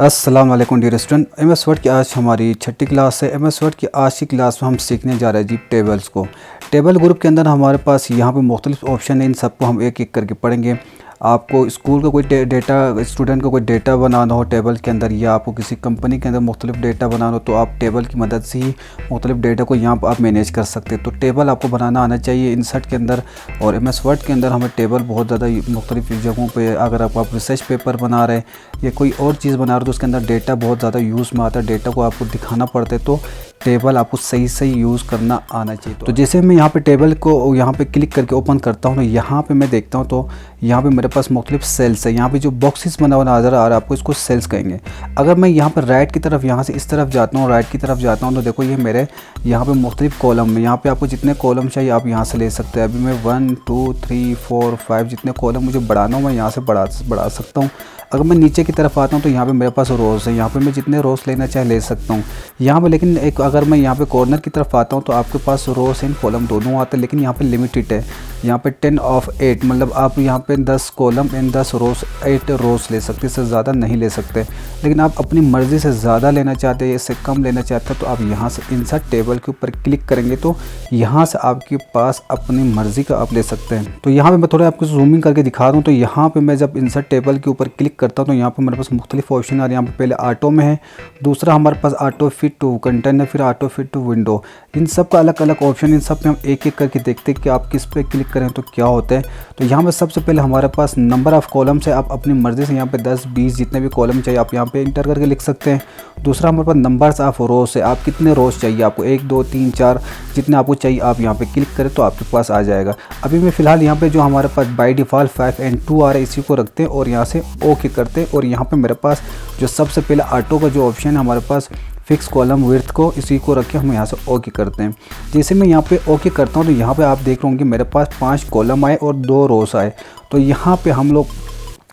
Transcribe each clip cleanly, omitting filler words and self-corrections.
अस्सलाम वालेकुम dear student. MS word की आज हमारी छठी क्लास है। एमएस वर्ड की आज की क्लास में हम सीखने जा रहे हैं जी टेबल्स को। टेबल ग्रुप के अंदर हमारे पास यहाँ पे मुख्तलिफ ऑप्शन है, इन सबको हम एक एक करके पढ़ेंगे। आपको स्कूल का कोई डेटा, स्टूडेंट का कोई डेटा बनाना हो टेबल के अंदर, या आपको किसी कंपनी के अंदर मुख्तलिफ डेटा बनाना हो, तो आप टेबल की मदद से ही मुख्तलिफ डेटा को यहाँ पर आप मैनेज कर सकते हैं। तो टेबल आपको बनाना आना चाहिए इंसर्ट के अंदर। और एमएस वर्ड के अंदर हमें टेबल बहुत ज़्यादा मुख्तलिफ जगहों पर, अगर आप रिसर्च पेपर बना रहे हैं या कोई और चीज़ बना रहे हो तो उसके अंदर डेटा बहुत ज़्यादा यूज़ में आता है, डेटा को आपको दिखाना पड़ता है, तो टेबल आपको सही यूज़ करना आना चाहिए। तो जैसे मैं यहाँ पे टेबल को यहाँ पे क्लिक करके ओपन करता हूँ तो यहाँ पे मैं देखता हूँ तो यहाँ पे मेरे पास मुख्तलिफ सेल्स है। यहाँ पे जो बॉक्सेस बना हुआ नज़र आ रहा है आपको, इसको सेल्स कहेंगे। अगर मैं यहाँ पर राइट की तरफ, यहाँ से इस तरफ जाता हूँ, राइट की तरफ जाता हूँ, तो देखो ये मेरे यहाँ पे मुख्तलिफ कॉलम में, यहाँ पे आपको जितने कॉलम चाहिए आप यहाँ से ले सकते हैं। अभी मैं 1 2 3 4 5 जितने कॉलम मुझे बढ़ाना हो मैं यहाँ से बढ़ा सकता हूँ। अगर मैं नीचे की तरफ आता हूँ तो यहाँ पे मेरे पास रोज़ है, यहाँ पे मैं जितने रोज़ लेना चाहे ले सकता हूँ यहाँ पे। लेकिन एक अगर मैं यहाँ पे कॉर्नर की तरफ आता हूँ तो आपके पास रोज़ एंड कॉलम दोनों आते हैं, लेकिन यहाँ पे लिमिटेड है। यहाँ पे 10 of 8 मतलब आप यहाँ पे 10 कॉलम एंड 10 रोज़ 8 रोज़ ले सकते, इससे ज़्यादा नहीं ले सकते। लेकिन आप अपनी मर्ज़ी से ज़्यादा लेना चाहते हैं, इससे कम लेना चाहते हैं, तो आप यहाँ से इंसर्ट टेबल के ऊपर क्लिक करेंगे तो यहाँ से आपके पास अपनी मर्ज़ी का आप ले सकते हैं। तो यहाँ पे मैं थोड़ा आपको जूमिंग करके दिखा दूँ तो यहाँ पे मैं जब इंसर्ट टेबल के ऊपर क्लिक करता हूँ तो यहाँ पे मेरे पास मुख्तलिफ ऑप्शन आ रहे हैं। यहाँ पे पहले ऑटो में है, दूसरा हमारे पास ऑटो फिट टू कंटेंट है, फिर ऑटो फिट टू विंडो। इन सब का अलग अलग ऑप्शन, इन सब पे हम एक एक करके देखते हैं कि आप किस पे क्लिक करें तो क्या होता है। तो यहाँ पे सबसे पहले हमारे पास नंबर ऑफ़ कॉलम्स है। आप अपनी मर्ज़ी से यहाँ पे 10 20 जितने भी कॉलम चाहिए आप यहाँ पे इंटर करके लिख सकते हैं। दूसरा हमारे पास नंबर्स ऑफ रोज़ है, आप कितने रोज़ चाहिए, आपको 1 2 3 4 जितने आपको चाहिए आप यहाँ पे क्लिक करें तो आपके पास आ जाएगा। अभी मैं फ़िलहाल यहाँ पे जो हमारे पास बाय डिफ़ॉल्ट 5 and 2 आ रहा है इसी को रखते हैं और यहाँ से ओके करते हैं। और यहाँ पे मेरे पास जो सबसे पहले ऑटो का जो ऑप्शन है हमारे पास फिक्स कॉलम विड्थ को, इसी को रख के हम यहाँ से ओके करते हैं। जैसे मैं यहाँ पे ओके करता हूँ तो यहाँ पे आप देख रहे होंगे मेरे पास 5 कॉलम आए और 2 रोज़ आए। तो यहाँ पे हम लोग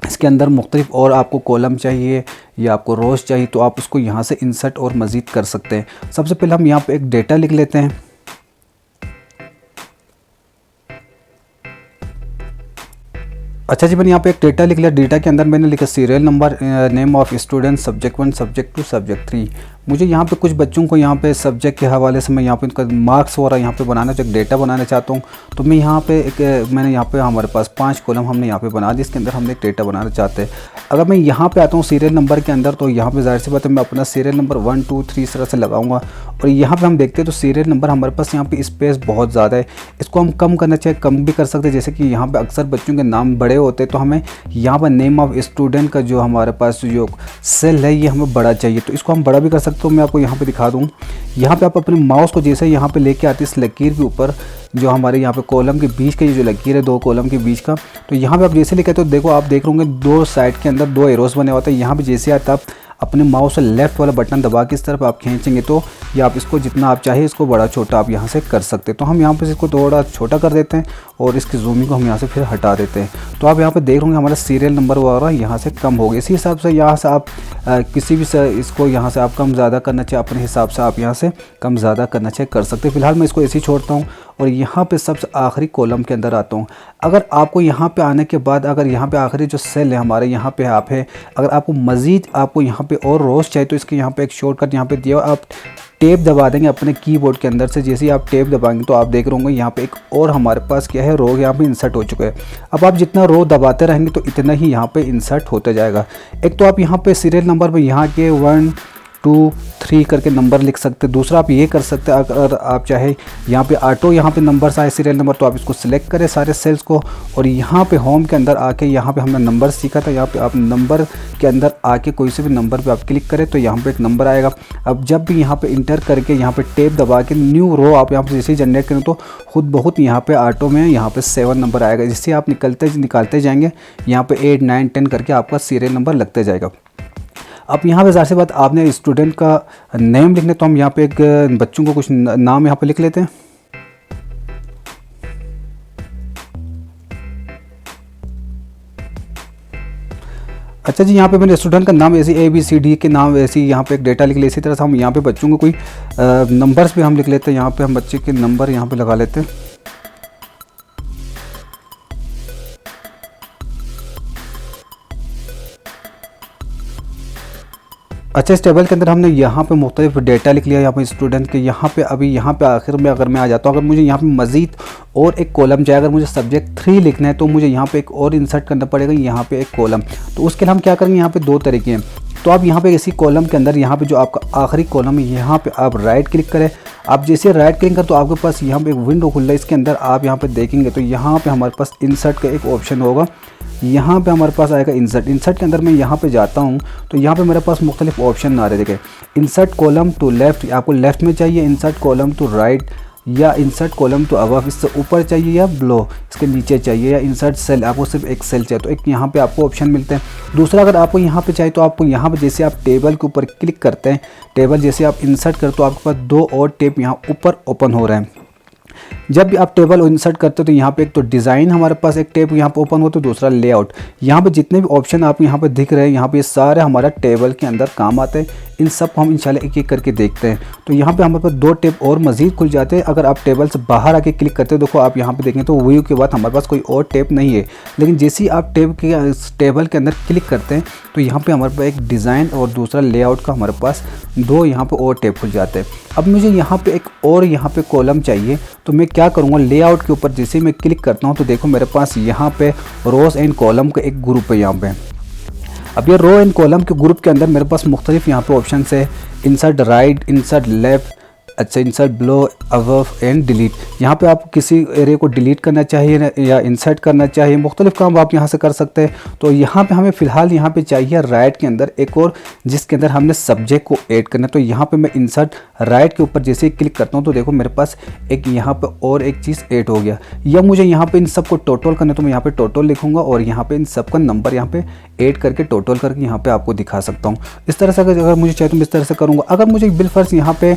इसके अंदर मुख्तलिफ और आपको कॉलम चाहिए या आपको रोज़ चाहिए तो आप उसको यहाँ से इंसर्ट और मज़ीद कर सकते हैं। सबसे पहले हम यहाँ पे एक डेटा लिख लेते हैं। अच्छा जी, मैंने यहाँ पे एक डेटा लिख लिया। डेटा के अंदर मैंने लिखा serial number, name of student, subject 1, subject 2, subject 3। मुझे यहाँ पे कुछ बच्चों को यहाँ पे सब्जेक्ट के हवाले से मैं यहाँ पे उनका मार्क्स वगैरह यहाँ पे बनाना चाहिए, डेटा बनाना चाहता हूँ। तो मैं यहाँ पे मैंने यहाँ पे हमारे पास 5 कॉलम हमने यहाँ पे बना दी, इसके अंदर हमने एक डेटा बनाना चाहते हैं। अगर मैं यहाँ पे आता हूँ सीरियल नंबर के अंदर तो यहाँ पे ज़ाहिर सी बात है मैं अपना सीरियल नंबर 1 2 3 इस तरह से लगाऊंगा। और यहाँ पे हम देखते हैं तो सीरियल नंबर हमारे पास यहाँ पे स्पेस बहुत ज़्यादा है, इसको हम कम करना चाहिए, कम भी कर सकते हैं। जैसे कि यहाँ पे अक्सर बच्चों के नाम बड़े होते हैं तो हमें यहाँ पर नेम ऑफ स्टूडेंट का जो हमारे पास जो सेल है ये हमें बड़ा चाहिए, तो इसको हम बड़ा भी कर सकते हो। मैं आपको यहाँ पे दिखा दूँ, यहाँ पे आप अपने माउस को जैसे यहाँ पे लेके आते इस लकीर के ऊपर जो हमारे यहाँ पे कॉलम के बीच का ये जो लकीर है 2 कॉलम के बीच का, तो यहाँ पे आप जैसे लेके आते हो देखो आप देख रहे होंगे 2 साइड के अंदर 2 एरोस बने होते हैं। यहाँ पे जैसे आता आप अपने माउस से लेफ़्ट वाला बटन दबा के इस तरफ आप खींचेंगे तो या आप इसको जितना आप चाहे इसको बड़ा छोटा आप यहाँ से कर सकते हैं। तो हम यहाँ पे इसको थोड़ा छोटा कर देते हैं और इसकी जूमिंग को हम यहाँ से फिर हटा देते हैं। तो आप यहाँ पे देख रहे होंगे हमारा सीरियल नंबर वगैरह यहाँ से कम हो गया। इसी हिसाब से यहाँ से आप किसी भी इसको यहाँ से आप कम ज़्यादा करना चाहिए, अपने हिसाब से आप यहाँ से कम ज़्यादा करना चाहिए कर सकते हैं। फ़िलहाल मैं इसको ऐसे ही छोड़ता हूँ और यहाँ पे सबसे आखिरी कॉलम के अंदर आता हूँ। अगर आपको यहाँ पे आने के बाद अगर यहाँ पे आखिरी जो सेल है हमारे यहाँ पे आप है, अगर आपको मज़ीद आपको यहाँ पे और रोज़ चाहिए तो इसके यहाँ पे एक शॉर्टकट यहाँ पे दिया, आप टेप दबा देंगे अपने कीबोर्ड के अंदर से। जैसे ही आप टेप दबाएंगे तो आप देख रहे होंगे यहाँ पे एक और हमारे पास क्या है रो यहाँ पे इंसर्ट हो चुका है। अब आप जितना रो दबाते रहेंगे तो इतना ही यहाँ पे इंसर्ट होता जाएगा। एक तो आप यहाँ पे सीरियल नंबर में यहाँ के 1 2 3 करके नंबर लिख सकते हैं। दूसरा आप ये कर सकते हैं अगर आप चाहे यहाँ पे ऑटो यहाँ पे नंबर्स आए सीरियल नंबर तो आप इसको सिलेक्ट करें सारे सेल्स को और यहाँ पे होम के अंदर आके यहाँ पे हमने नंबर सीखा था, यहाँ पे आप नंबर के अंदर आके कोई से भी नंबर पे आप क्लिक करें तो यहाँ पे एक नंबर आएगा। अब जब भी यहाँ पे इंटर करके यहाँ पे टेप दबा के न्यू रो आप यहाँ पे जैसे ही जनरेट करें तो खुद बहुत यहाँ पे ऑटो में यहाँ पे 7 नंबर आएगा, जिससे आप निकालते जाएंगे यहाँ पे 8 9 10 करके आपका सीरियल नंबर लगते जाएगा। अब यहाँ पे ज़ाहिर सी बात आपने स्टूडेंट का नेम लिखने, तो हम यहाँ पे एक बच्चों को कुछ नाम यहाँ पे लिख लेते हैं। अच्छा जी, यहाँ पे मैंने स्टूडेंट का नाम ऐसे ABCD के नाम ऐसे यहाँ पे एक डेटा लिख लिया। इसी तरह से हम यहाँ पे बच्चों को कोई नंबर्स भी हम लिख लेते हैं। यहाँ पे हम बच्चे के नंबर यहाँ पे लगा लेते हैं। अच्छा, इस टेबल के अंदर हमने यहाँ पे मुख्तलिफ डेटा लिख लिया यहाँ पे स्टूडेंट के। यहाँ पे अभी यहाँ पे आखिर में अगर मैं आ जाता हूँ, अगर मुझे यहाँ पे मज़ीद और एक कॉलम चाहिए, अगर मुझे सब्जेक्ट 3 लिखना है तो मुझे यहाँ पे एक और इंसर्ट करना पड़ेगा, यहाँ पे एक कॉलम। तो उसके लिए हम क्या करेंगे, यहाँ पे 2 तरीके हैं। तो आप यहाँ पे इसी कॉलम के अंदर यहाँ पे जो आपका आखिरी कॉलम है, यहाँ पे आप राइट क्लिक करें। आप जैसे राइट क्लिक करें तो आपके पास यहाँ पे एक विंडो खुल रहा है, इसके अंदर आप यहाँ पे देखेंगे तो यहाँ पे हमारे पास इंसर्ट का एक ऑप्शन होगा। यहाँ पे हमारे पास आएगा इंसर्ट के अंदर मैं यहाँ पे जाता हूँ तो यहाँ पे मेरे पास मुख्तलिफ ऑप्शन आ रहे हैं। देखें, इंसर्ट कॉलम टू लेफ़्ट, आपको लेफ़्ट में चाहिए, इंसर्ट कॉलम टू राइट, या इंसर्ट कॉलम टू अबव, इससे ऊपर चाहिए, या बिलो, इसके नीचे चाहिए, या इंसर्ट सेल, आपको सिर्फ एक सेल चाहिए। तो एक यहाँ पे आपको ऑप्शन मिलते हैं। दूसरा, अगर आपको यहाँ पे चाहिए तो आपको यहाँ पे जैसे आप टेबल के ऊपर क्लिक करते हैं, टेबल जैसे आप इंसर्ट करते तो आपके पास 2 और टैब यहाँ ऊपर ओपन हो रहे हैं। जब भी आप टेबल इंसर्ट करते हो तो यहाँ पे एक तो डिज़ाइन हमारे पास एक टैब यहाँ पे ओपन होता है, दूसरा लेआउट। यहाँ पे जितने भी ऑप्शन आप यहाँ पे दिख रहे हैं, यहाँ पे सारे हमारा टेबल के अंदर काम आते हैं। इन सब को हम इंशाल्लाह एक एक करके देखते हैं। तो यहाँ पे हमारे पास 2 टैब और मज़ीद खुल जाते हैं। अगर आप टेबल से बाहर आके क्लिक करते हो, देखो आप यहाँ पे देखें तो व्यू के बाद हमारे पास कोई और टैब नहीं है। लेकिन जैसे ही आप टेबल के अंदर क्लिक करते हैं तो यहाँ पे हमारे पास एक डिज़ाइन और दूसरा लेआउट का हमारे पास 2 यहाँ पे और टैब खुल जाते हैं। अब मुझे यहाँ पे एक और यहाँ पे कॉलम चाहिए, तो मैं क्या करूँगा, लेआउट के ऊपर जैसे मैं क्लिक करता हूँ तो देखो मेरे पास यहाँ पे रोज़ एंड कॉलम का एक ग्रुप है यहाँ पे। अब ये रो एंड कॉलम के ग्रुप के अंदर मेरे पास मुख्तलिफ यहाँ पे ऑप्शन है, इंसर्ट राइट, इंसर्ट लेफ़्ट, अच्छा insert below, above and delete. यहाँ पे आप किसी एरिया को डिलीट करना चाहिए या इंसर्ट करना चाहिए, मुख्तलिफ काम आप यहाँ से कर सकते हैं। तो यहाँ पे हमें फ़िलहाल यहाँ पे चाहिए राइट के अंदर एक और, जिसके अंदर हमने सब्जेक्ट को ऐड करना है। तो यहाँ पे मैं इंसर्ट राइट के ऊपर जैसे ही क्लिक करता हूँ तो देखो मेरे पास एक यहाँ पे और एक चीज़ ऐड हो गया। या मुझे यहाँ पे इन सब को टोटल करना है तो मैं यहाँ पे टोटल लिखूँगा और यहाँ पे इन सब का नंबर यहाँ पे ऐड करके टोटल करके यहाँ पे आपको दिखा सकता हूँ। इस तरह से अगर मुझे चाहिए तो मैं इस तरह से करूँगा। अगर मुझे बिलफर्ज यहाँ पे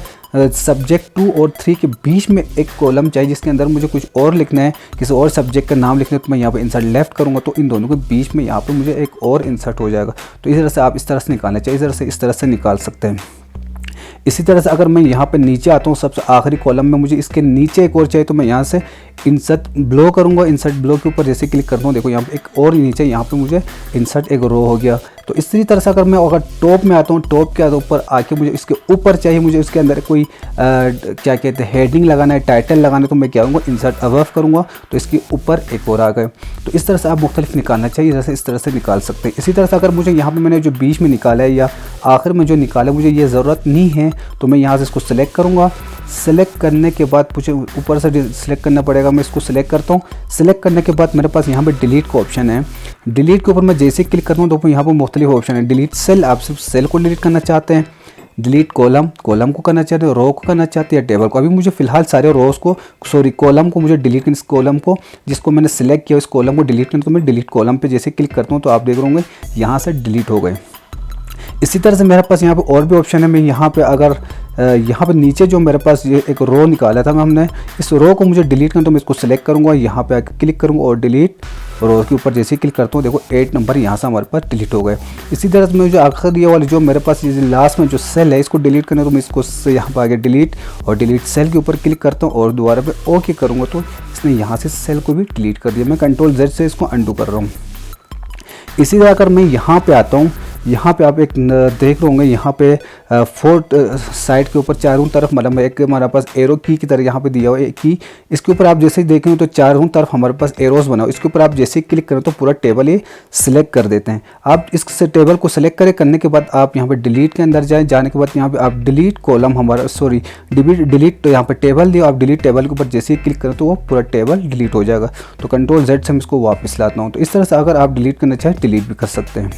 सब्जेक्ट 2 और 3 के बीच में एक कॉलम चाहिए जिसके अंदर मुझे कुछ और लिखना है, किसी और सब्जेक्ट का नाम लिखना है, तो मैं यहाँ पे इंसर्ट लेफ़्ट करूँगा तो इन दोनों के बीच में यहाँ पे मुझे एक और इंसर्ट हो जाएगा। तो इस तरह से आप इस तरह से निकालना चाहिए, इस तरह से निकाल सकते हैं। इसी तरह से अगर मैं यहाँ पे नीचे आता हूँ सबसे आखिरी कॉलम में, मुझे इसके नीचे एक और चाहिए तो मैं यहाँ से इंसर्ट ब्लो करूँगा। इंसर्ट ब्लो के ऊपर जैसे क्लिक करता हूँ देखो यहाँ पे एक और नीचे यहाँ पे मुझे इंसर्ट एक रो हो गया। तो इसी तरह से अगर मैं टॉप में आता हूँ, टॉप के ऊपर आके मुझे इसके ऊपर चाहिए, मुझे इसके अंदर कोई क्या कहते हैं हेडिंग लगाना है, टाइटल लगाना है, तो मैं क्या करूँगा, इंसर्ट अबव करूँगा तो इसके ऊपर एक और आ गए। तो इस तरह से आप मुख्तलिफ निकालना चाहिए, जैसे इस तरह से निकाल सकते हैं। इसी तरह से अगर मुझे यहाँ पर मैंने जो बीच में निकाला है या आखिर में जो निकाला है मुझे ये ज़रूरत नहीं है तो मैं यहाँ से इसको सिलेक्ट करूँगा। सेलेक्ट करने के बाद मुझे ऊपर से सिलेक्ट करना पड़ेगा, मैं इसको सिलेक्ट करता हूँ। सिलेक्ट करने के बाद मेरे पास यहाँ पे डिलीट का ऑप्शन है। डिलीट के ऊपर मैं जैसे क्लिक करता हूँ तो यहाँ पर मुख्तलिफ ऑप्शन है। डिलीट सेल, आप सिर्फ सेल को डिलीट करना चाहते हैं, डिलीट कॉलम को करना चाहते हैं, रो को करना चाहते हैं, टेबल को। अभी मुझे फ़िलहाल सारे रोज़ को कॉलम को मुझे डिलीट करना, इस कॉलम को जिसको मैंने सिलेक्ट किया इस कॉलम को डिलीट करना, तो मैं डिलीट कॉलम पे जैसे क्लिक करता हूँ तो आप देख रहे होंगे यहाँ से डिलीट हो गए। इसी तरह से मेरे पास यहाँ पे और भी ऑप्शन है। मैं यहाँ पे अगर यहाँ पे नीचे जो मेरे पास ये एक रो निकाला था हमने, इस रो को मुझे डिलीट करना तो मैं इसको सिलेक्ट करूँगा, यहाँ पे आकर क्लिक करूँगा और डिलीट रो के ऊपर जैसे क्लिक करता हूँ देखो 8 नंबर यहाँ से हमारे पास डिलीट हो गए। इसी तरह से मैं जो आखिर ये वाली जो मेरे पास ये लास्ट में जो सेल है इसको डिलीट करना तो मैं इसको यहाँ पर आगे डिलीट और डिलीट सेल के ऊपर क्लिक करता हूँ और दोबारा पे ओके करूँगा तो इसने यहाँ से सेल को भी डिलीट कर दिया। मैं कंट्रोल Z से इसको अंडू कर रहा हूँ। इसी तरह अगर मैं यहाँ पे आता हूँ, यहाँ पे आप एक देख रहे होंगे यहाँ पे 4 साइड के ऊपर चारों तरफ मतलब एक हमारे पास एरो की तरह यहाँ पे दिया हुआ है की। इसके ऊपर आप जैसे ही देखें तो चारों तरफ हमारे पास एरोस बना हो, इसके ऊपर आप जैसे ही क्लिक करें तो पूरा टेबल ये सिलेक्ट कर देते हैं। आप इस टेबल को सिलेक्ट करने के बाद आप यहाँ पे डिलीट के अंदर जाने के बाद यहाँ पे आप डिलीट कॉलम डिलीट तो यहाँ पे टेबल दिया, आप डिलीट टेबल के ऊपर जैसे ही क्लिक करें तो वो पूरा टेबल डिलीट हो जाएगा। तो कंट्रोल Z से हम इसको वापस लाता हूँ। तो इस तरह से अगर आप डिलीट करना चाहें डिलीट भी कर सकते हैं।